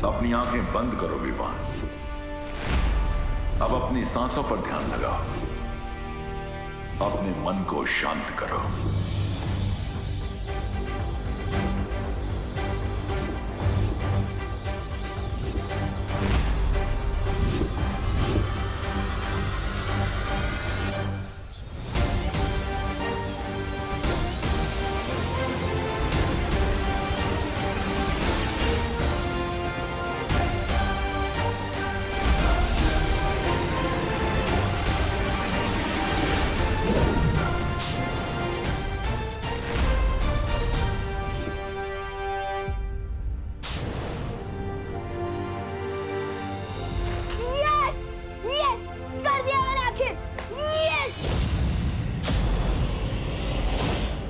अपनी आंखें बंद करो विवान। अब अपनी सांसों पर ध्यान लगाओ, अपने मन को शांत करो।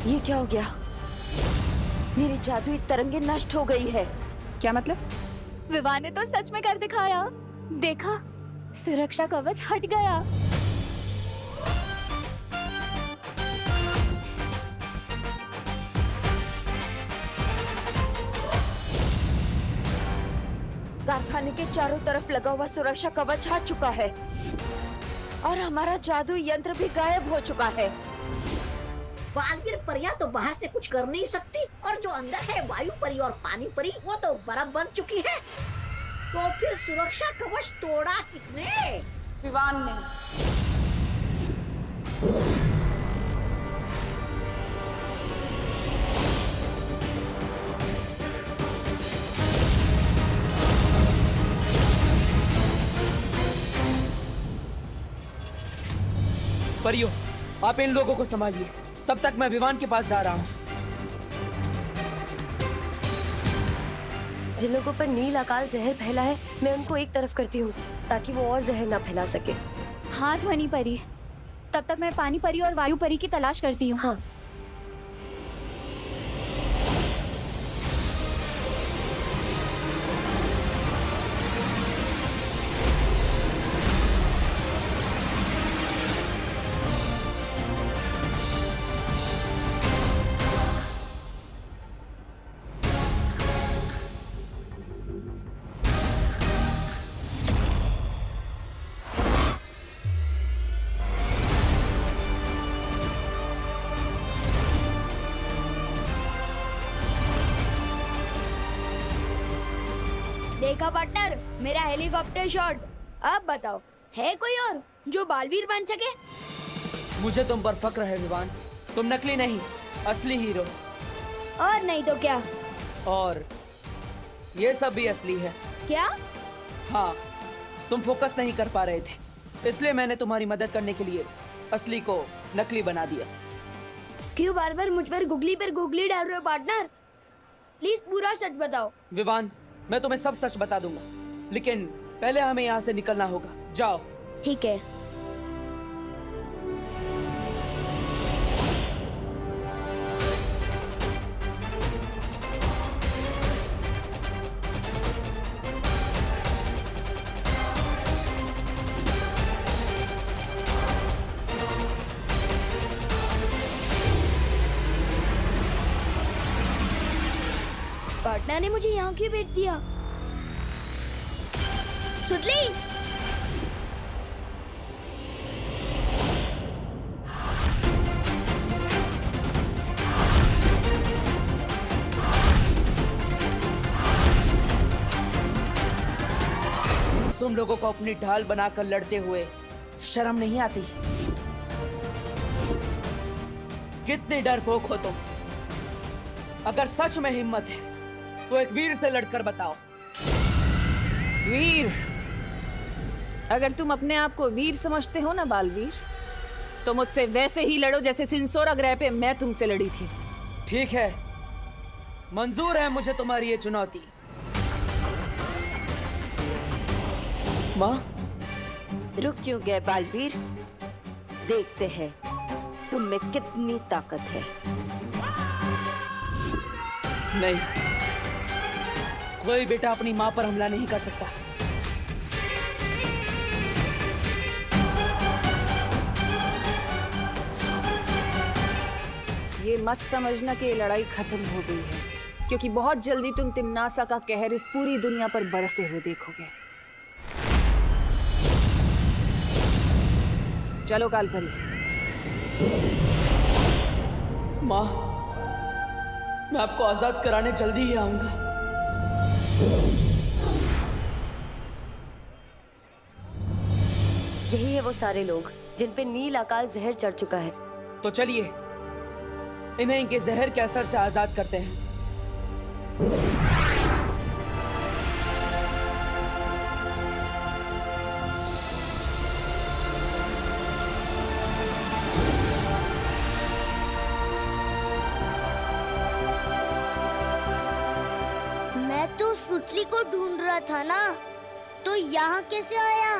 ये क्या हो गया? मेरी जादुई तरंगे नष्ट हो गई है। क्या मतलब? विवान ने तो सच में कर दिखाया। देखा, सुरक्षा कवच हट गया। कारखाने के चारों तरफ लगा हुआ सुरक्षा कवच हट चुका है और हमारा जादू यंत्र भी गायब हो चुका है। बालवीर परियां तो बाहर से कुछ कर नहीं सकती, और जो अंदर है वायु परी और पानी परी, वो तो बर्फ बन चुकी है। तो फिर सुरक्षा कवच तोड़ा किसने? विवान ने। परियों, आप इन लोगों को संभालिए, तब तक मैं विवान के पास जा रहा हूँ। जिन लोगों पर नील अकाल जहर फैला है, मैं उनको एक तरफ करती हूँ ताकि वो और जहर ना फैला सके। हाँ ध्वनि परी, तब तक मैं पानी परी और वायु परी की तलाश करती हूँ। हाँ। देखा पार्टनर, मेरा हेलीकॉप्टर शॉट। अब बताओ, है कोई और जो बालवीर बन सके? मुझे तुम पर फक्र है विवान, तुम नकली नहीं, असली हीरो। और नहीं तो क्या? और ये सब भी असली है। क्या? हाँ, तुम फोकस नहीं कर पा रहे थे, इसलिए मैंने तुम्हारी मदद करने के लिए असली को नकली बना दिया। क्यों बार बार मुझ पर गुगली डाल रहे हो पार्टनर? प्लीज पूरा सच बताओ। विवान, मैं तुम्हें सब सच बता दूंगा, लेकिन पहले हमें यहाँ से निकलना होगा। जाओ। ठीक है। पार्टनर ने मुझे यहाँ क्यों भेज दिया? सुतली, तुम लोगों को अपनी ढाल बनाकर लड़ते हुए शर्म नहीं आती? कितने डरपोक हो तुम। अगर सच में हिम्मत है तो एक वीर से लड़कर बताओ। वीर? अगर तुम अपने आप को वीर समझते हो ना बालवीर, तो मुझसे वैसे ही लड़ो जैसे सिंसोरा ग्रह पे मैं तुमसे लड़ी थी। ठीक है, मंजूर है मुझे तुम्हारी ये चुनौती। माँ, रुक क्यों गए बालवीर? देखते हैं तुम में कितनी ताकत है। नहीं, कोई बेटा अपनी माँ पर हमला नहीं कर सकता। ये मत समझना कि ये लड़ाई खत्म हो गई है। क्योंकि बहुत जल्दी तुम तिम्नासा का कहर इस पूरी दुनिया पर बरसते हुए देखोगे। चलो कालपरी। माँ, मैं आपको आजाद कराने जल्दी ही आऊंगा। यही है वो सारे लोग जिन पे नील अकाल जहर चढ़ चुका है। तो चलिए इन्हें इनके जहर के असर से आजाद करते हैं। मैं तो सुतली को ढूंढ रहा था ना, तो यहाँ कैसे आया?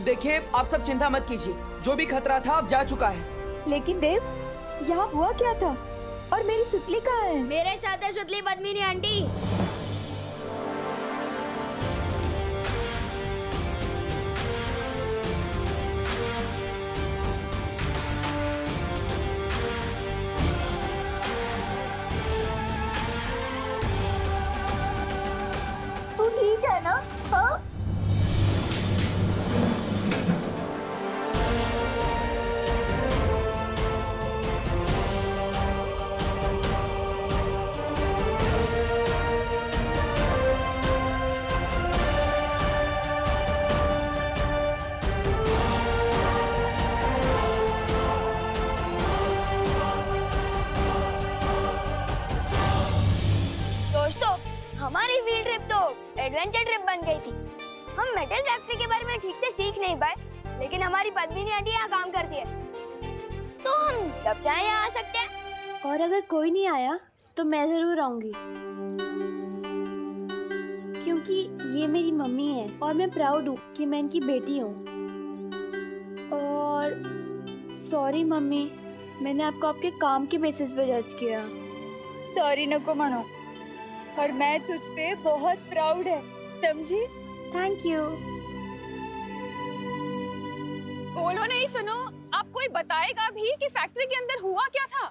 देखिए, आप सब चिंता मत कीजिए, जो भी खतरा था अब जा चुका है। लेकिन देव, यहाँ हुआ क्या था? और मेरी सुतली कहाँ है? मेरे साथ है सुतली पद्मिनी आंटी। तू ठीक है ना? हाँ? दोस्तों, हमारी फील्ड ट्रिप तो एडवेंचर ट्रिप बन गई थी। हम मेटल फैक्ट्री के बारे में ठीक से सीख नहीं पाए, लेकिन हमारी पद्मिनी आंटी यहाँ काम करती है, तो हम जब चाहे यहाँ आ सकते हैं। और अगर कोई नहीं आया तो मैं जरूर आऊंगी, क्योंकि ये मेरी मम्मी है और मैं प्राउड हूँ कि मैं इनकी बेटी हूँ। और सॉरी मम्मी, मैंने आपको आपके काम के बेसिस पे जज किया। सॉरी नको मानो, और मैं तुझ पे बहुत प्राउड है, समझी? Thank you. बोलो नहीं, सुनो, आप कोई बताएगा भी कि फैक्ट्री के अंदर हुआ क्या था?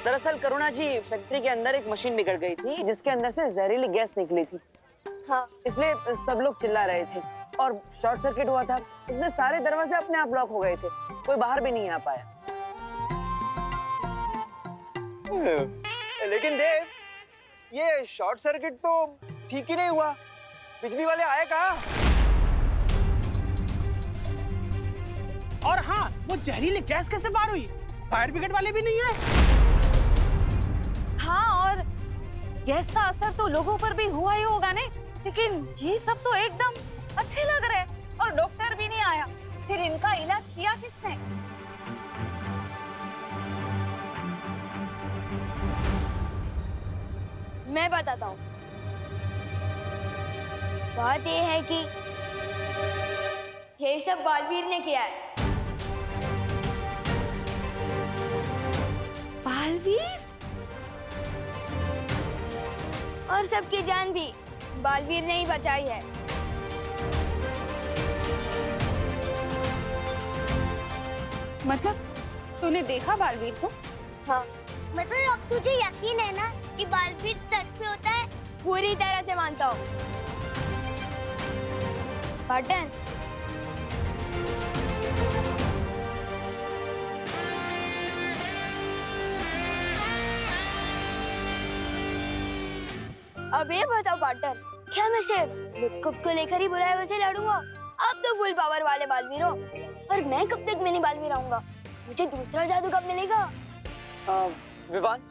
दरअसल करुणा जी, फैक्ट्री के अंदर एक मशीन बिगड़ गई थी जिसके अंदर से जहरीली गैस निकली थी। हाँ, इसलिए सब लोग चिल्ला रहे थे और शॉर्ट सर्किट हुआ था। इसलिए सारे दरवाजे अपने आप लॉक हो गए थे, कोई बाहर भी नहीं आ पाया। लेकिन देव, ये शॉर्ट सर्किट तो ठीक ही नहीं हुआ। बिजली वाले आए कहाँ? और हाँ, वो जहरीली गैस कैसे बाहर हुई? फायर ब्रिगेड वाले भी नहीं आए। हाँ, और गैस का असर तो लोगों पर भी हुआ ही होगा ने, लेकिन ये सब तो एकदम अच्छे लग रहे हैं और डॉक्टर भी नहीं आया। फिर इनका इलाज किया किसने? मैं बताता हूँ। बात ये है कि ये सब बालवीर ने किया है। बालवीर? और सबकी जान भी बालवीर ने ही बचाई है। मतलब तूने देखा बालवीर को? हाँ, मतलब अब तुझे यकीन है ना कि बालवीर सच में होता है? पूरी तरह से मानता हूँ। पार्टन, अब ये बताओ पार्टनर, क्या मैं सिर्फ लुक्कुप को लेकर ही बुराई वैसे लड़ूंगा? अब तो फुल पावर वाले बालवीर हो, पर मैं कब तक मिनी बालवीर आऊंगा? मुझे दूसरा जादू कब मिलेगा? विवान,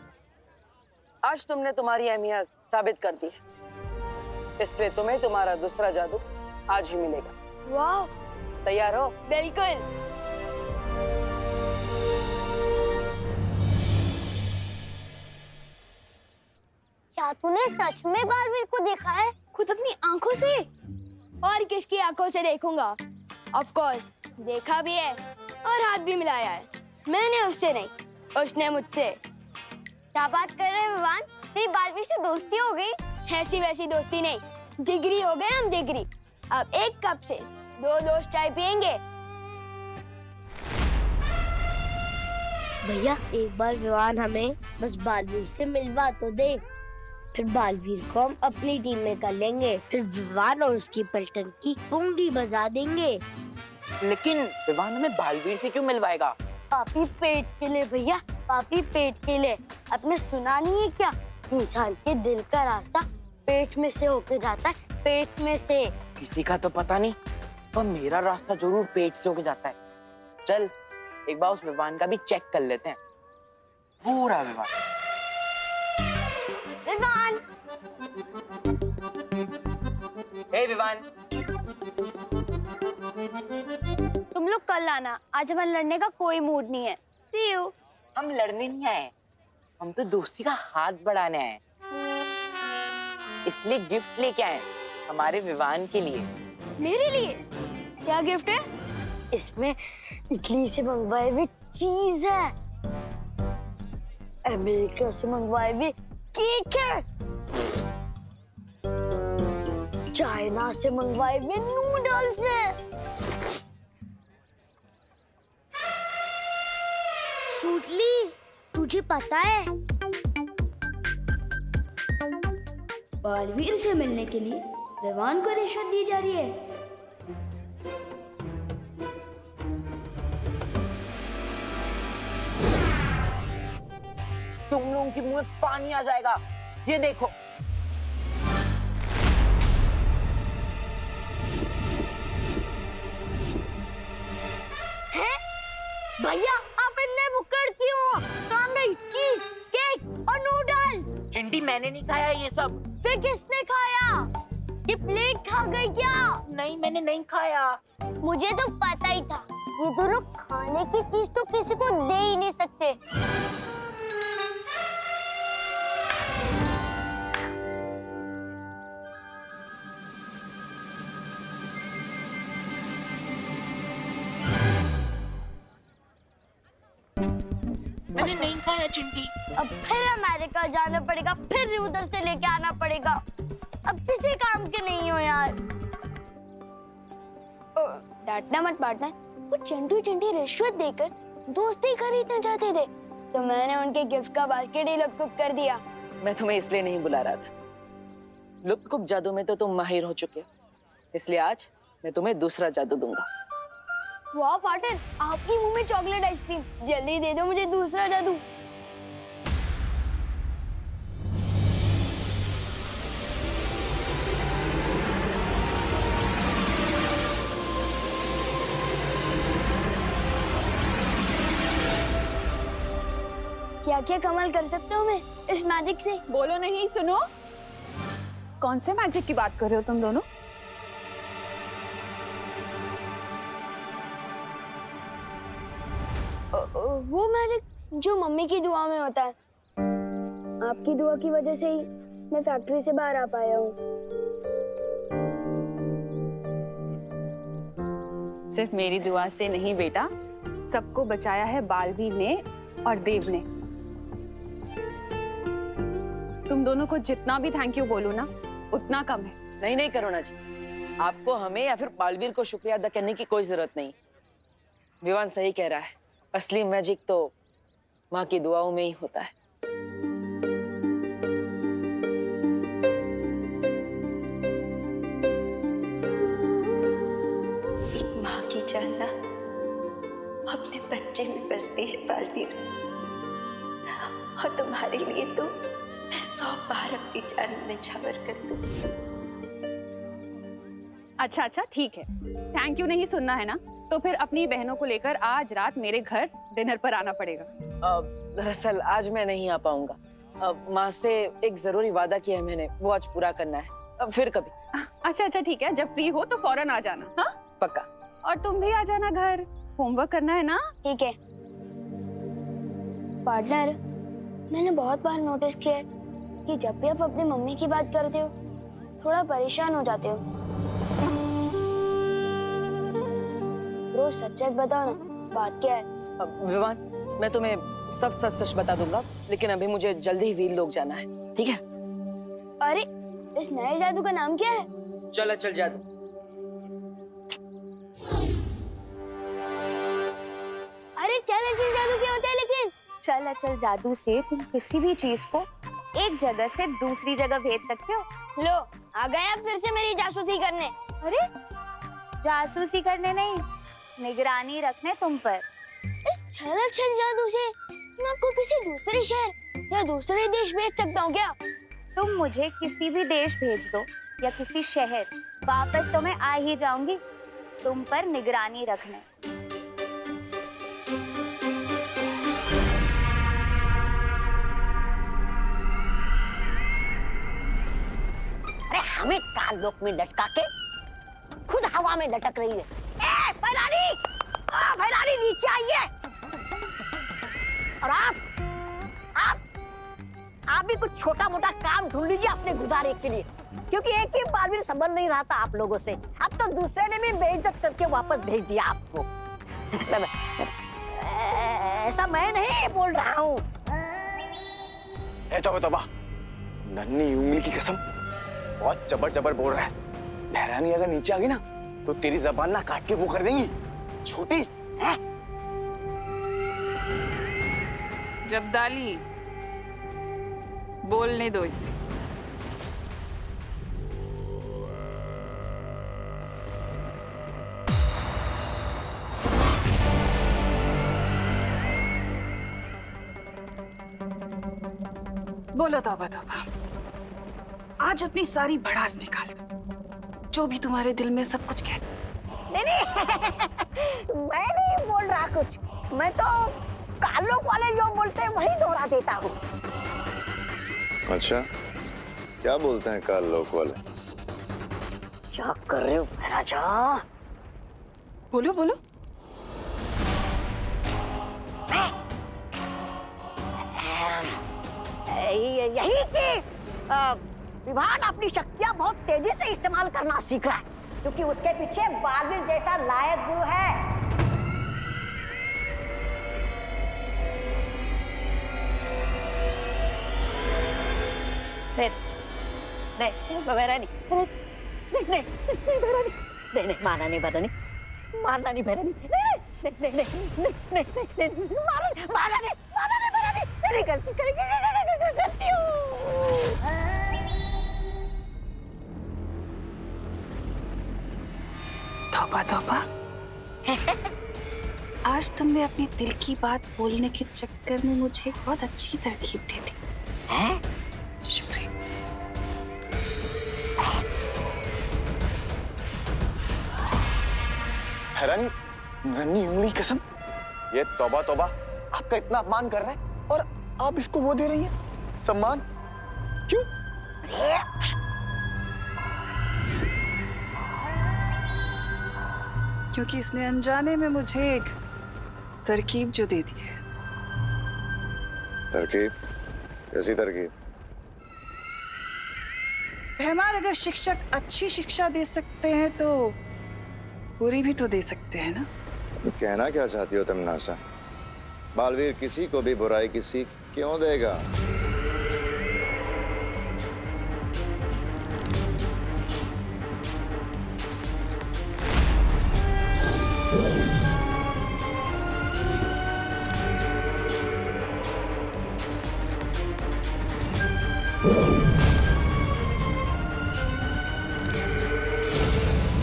आज तुमने तुम्हारी अहमियत साबित कर दी है, इसलिए तुम्हें तुम्हारा दूसरा जादू आज ही मिलेगा। वाह, तैयार हो? बिल्कुल। क्या तूने सच में बालवीर को देखा है? खुद अपनी आंखों से? और किसकी आंखों से देखूंगा? ऑफ कोर्स देखा भी है और हाथ भी मिलाया है। मैंने उससे नहीं, उसने मुझसे। क्या बात कर रहे हैं विवान? तेरी बालवीर से दोस्ती हो गई? ऐसी वैसी दोस्ती नहीं, जिगरी हो गए हम, जिगरी। अब एक कप से दो दोस्त चाय पियेंगे। भैया एक बार विवान हमें बस बालवीर से मिलवा तो दे, फिर बालवीर को हम अपनी टीम में कर लेंगे, फिर विवान और उसकी पलटन की पुंगी बजा देंगे। लेकिन विवान हमें बालवीर से क्यों मिलवाएगा? पापी पेट के लिए भैया, पापी पेट के लिए। आपने सुना नहीं है क्या, इंसान के दिल का रास्ता पेट में से होके जाता है, पेट में से। किसी का तो पता नहीं, पर मेरा रास्ता जरूर पेट से होके जाता है। चल एक बार उस विवान का भी चेक कर लेते हैं, पूरा विवान। विवान, हे विवान, तुम लोग कल आना, आज हमारे लड़ने का कोई मूड नहीं है। See you। हम लड़ने नहीं आए, हम तो दोस्ती का हाथ बढ़ाने आए, इसलिए गिफ्ट लेके आए हमारे विवान के लिए। मेरे लिए क्या गिफ्ट है? इसमें इटली से मंगवाए हुए चीज है, अमेरिका से मंगवाए हुए केक है, चाइना से मंगवाए हुए नूडल्स है। सूटली, तुझे पता है बालवीर से मिलने के लिए विवान को रिश्वत दी जा रही है। तुम लोगों के मुंह में पानी आ जाएगा, ये देखो। हैं? भैया आप इतने भुक्कड़ क्यों हो? सामने चीज, केक और नूडल। चिंटी मैंने नहीं खाया ये सब। फिर किसने खाया? ये प्लेट खा गई क्या? नहीं मैंने नहीं खाया। मुझे तो पता ही था, ये दोनों खाने की चीज तो किसी को दे ही नहीं सकते। मैंने नहीं खाया चिंटी। अब फिर अमेरिका जाना पड़ेगा, फिर उधर से लेके आना पड़ेगा। अब किसी काम के नहीं हो यार। डांटना मत बांटना, वो चिंटू चिंटी रिश्वत देकर दोस्ती खरीदना चाहते थे, तो मैंने उनके गिफ्ट का बास्केट ही लुप्त कर दिया। मैं तुम्हें इसलिए नहीं बुला रहा था, लुप्त जादू में तो तुम माहिर हो चुके हो, इसलिए आज मैं तुम्हें दूसरा जादू दूंगा। वाह पार्टनर, आपकी मुंह में चॉकलेट आइसक्रीम, जल्दी दे दो मुझे दूसरा जादू। क्या क्या कमाल कर सकते हो मैं इस मैजिक से? बोलो नहीं, सुनो। कौन से मैजिक की बात कर रहे हो तुम दोनों? वो मैजिक जो मम्मी की दुआ में होता है। आपकी दुआ की वजह से ही मैं फैक्ट्री से बाहर आ पाया हूँ। सिर्फ मेरी दुआ से नहीं बेटा, सबको बचाया है बालवीर ने और देव ने। तुम दोनों को जितना भी थैंक यू बोलूं ना, उतना कम है। नहीं नहीं करुणा जी, आपको हमें या फिर बालवीर को शुक्रिया अदा करने की कोई जरूरत नहीं। विवान सही कह रहा है, असली मैजिक तो माँ की दुआओं में ही होता है। एक माँ की जान ना अपने बच्चे में बसती है बालवीर, और तुम्हारे लिए तो मैं 100 बार अपनी जान निछावर कर दूं। अच्छा अच्छा ठीक है, थैंक यू नहीं सुनना है ना, तो फिर अपनी बहनों को लेकर आज रात मेरे घर डिनर पर आना पड़ेगा। दरअसल आज मैं नहीं आ पाऊंगा, माँ से एक जरूरी वादा किया है मैंने, वो आज पूरा करना है। फिर कभी। अच्छा अच्छा ठीक है, जब फ्री हो तो फौरन आ जाना। हाँ पक्का। और तुम भी आ जाना घर, होमवर्क करना है ना। ठीक है। पार्टनर, मैंने बहुत बार नोटिस किया है कि जब भी आप अपनी मम्मी की बात करते हो थोड़ा परेशान हो जाते हो। रोज सच सच बताओ ना, बात क्या है? विवान, मैं तुम्हें सब सच सच बता दूंगा, लेकिन अभी मुझे जल्दी ही वीर लोग जाना है, ठीक है? अरे, इस नए जादू का नाम क्या है? चल जादू। चल अचल जादू से तुम किसी भी चीज को एक जगह से दूसरी जगह भेज सकते हो। लो आ गया फिर से मेरी जासूसी करने। अरे जासूसी करने नहीं, निगरानी रखने तुम पर। चल चल जादू से मैं आपको किसी दूसरे शहर या दूसरे देश भेज सकता हूँ क्या? तुम मुझे किसी भी देश भेज दो या किसी शहर, वापस तो मैं आ ही जाऊंगी तुम पर निगरानी रखने। अरे हमें काल लोक में लटका के खुद हवा में लटक रही है। ए भैरानी, भैरानी नीचे आइए। और आप भी कुछ छोटा मोटा काम ढूंढ लीजिए अपने गुजारे के लिए, क्योंकि एक ही बार भी संभल नहीं रहा था आप लोगों से। अब तो दूसरे ने भी बेइज्जत करके वापस भेज दिया आपको। ऐसा मैं नहीं बोल रहा हूँ। तोबा, नन्ही उंगली की कसम, बहुत जबर बोल रहा है। भैरानी अगर नीचे आ गई ना तो तेरी जबान ना काट के वो कर देंगी छोटी। है? जब्दाली, बोलने दो इसे। बोलो तौबा तौबा, आज अपनी सारी भड़ास निकाल दो, जो भी तुम्हारे दिल में सब कुछ कह दो। नहीं मैं नहीं बोल रहा कुछ, मैं तो कालोक वाले जो बोलते हैं वही दोहरा देता हूँ। अच्छा, क्या बोलते हैं काल लोक वाले? क्या कर रहे हो महाराजा? बोलो बोलो। यही कि विभान अपनी शक्तियां बहुत तेजी से इस्तेमाल करना सीख रहा है, क्योंकि उसके पीछे बालवीर जैसा लायक गुरु है। नहीं भैरानी, नहीं मारना नहीं भैरानी, मारना नहीं भैरानी, मारना नहीं करती हूँ। तौबा तौबा, आज तुमने अपने दिल की बात बोलने के चक्कर में मुझे एक बहुत अच्छी तरकीब दे दी। शुक्रिया। भैरानी, नन्ही उंगली की कसम, ये तौबा आपका इतना अपमान कर रहा है और आप इसको वो दे रही हैं सम्मान? क्यों? क्योंकि इसने अनजाने में मुझे एक तरकीब जो दे दी है। तरकीब? कैसी तरकीब? रहमान, अगर शिक्षक अच्छी शिक्षा दे सकते हैं तो बुरी भी तो दे सकते हैं ना? कहना क्या चाहती हो तुम नासा? बालवीर किसी को भी बुराई की सीख क्यों देगा?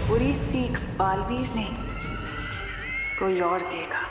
बुरी सीख बालवीर नहीं, कोई और देगा।